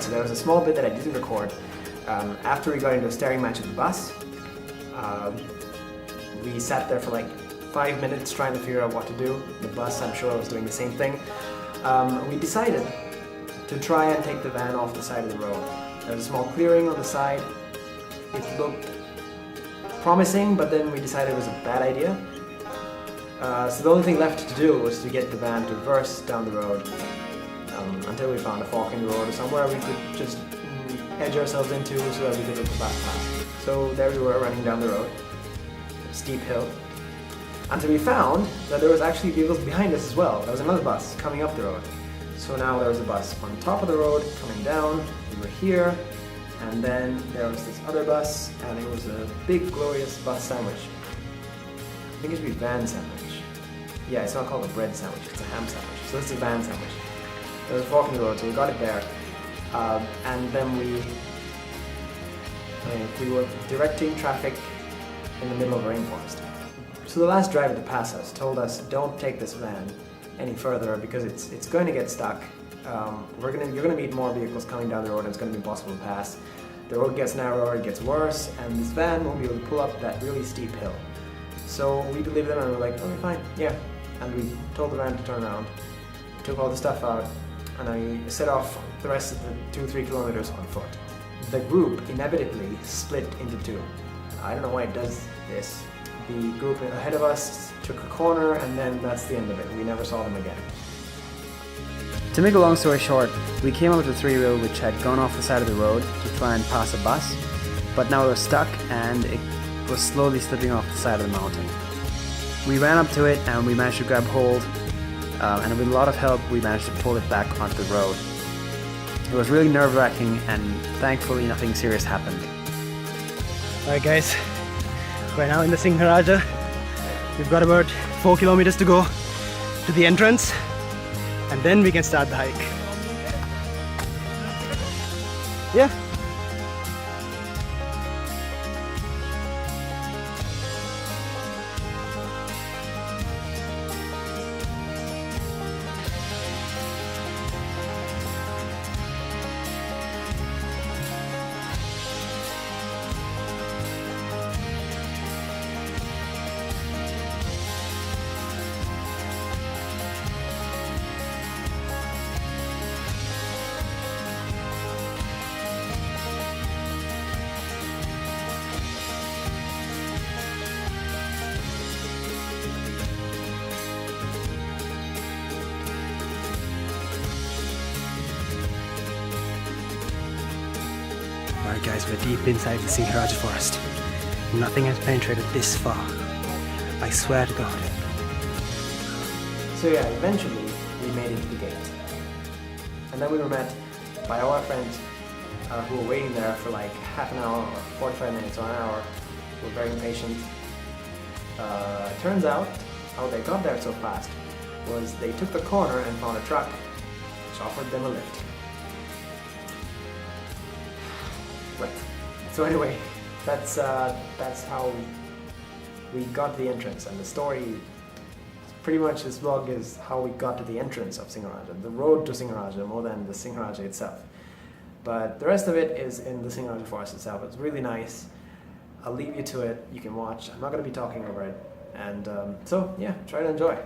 so there was a small bit that I didn't record. After we got into a staring match at the bus, we sat there for like 5 minutes trying to figure out what to do. The bus, I'm sure, was doing the same thing. We decided to try and take the van off the side of the road. There was a small clearing on the side. It looked promising, but then we decided it was a bad idea. So the only thing left to do was to get the van to reverse down the road until we found a fork in the road or somewhere we could just edge ourselves into so that we could look the bus past. So there we were running down the road, steep hill, until we found that there was actually vehicles behind us as well. There was another bus coming up the road. So now there was a bus on top of the road coming down, we were here, and then there was this other bus, and it was a big glorious bus sandwich. I think it should be van sandwich. Yeah, it's not called a bread sandwich, it's a ham sandwich. So this is a van sandwich. There was a fork in the road, so we got it there. And then we were directing traffic in the middle of a rainforest. So the last driver to pass us told us, don't take this van any further because it's going to get stuck. You're going to meet more vehicles coming down the road and it's going to be impossible to pass. The road gets narrower, it gets worse, and this van won't be able to pull up that really steep hill. So we believed them and we were like, okay, fine, yeah. And we told the van to turn around, took all the stuff out, and I set off the rest of the 2-3 kilometers on foot. The group inevitably split into two. I don't know why it does this. The group ahead of us took a corner and then that's the end of it. We never saw them again. To make a long story short, we came up with a three-wheel which had gone off the side of the road to try and pass a bus, but now it was stuck and it was slowly slipping off the side of the mountain. We ran up to it and we managed to grab hold, and with a lot of help we managed to pull it back onto the road. It was really nerve-wracking and thankfully nothing serious happened. Alright guys, we're now in the Sinharaja. We've got about 4 kilometers to go to the entrance and then we can start the hike. Yeah. Alright guys, we're deep inside the Sinharaja forest. Nothing has penetrated this far. I swear to God. So yeah, eventually we made it to the gate. And then we were met by all our friends who were waiting there for like half an hour or 45 minutes or an hour. We were very impatient. Turns out how they got there so fast was they took the corner and found a truck which offered them a lift. Right. So anyway, that's how we got to the entrance, and the story, pretty much this vlog is how we got to the entrance of Sinharaja, the road to Sinharaja more than the Sinharaja itself. But the rest of it is in the Sinharaja forest itself. It's really nice. I'll leave you to it. You can watch. I'm not going to be talking over it. And so yeah, try to enjoy.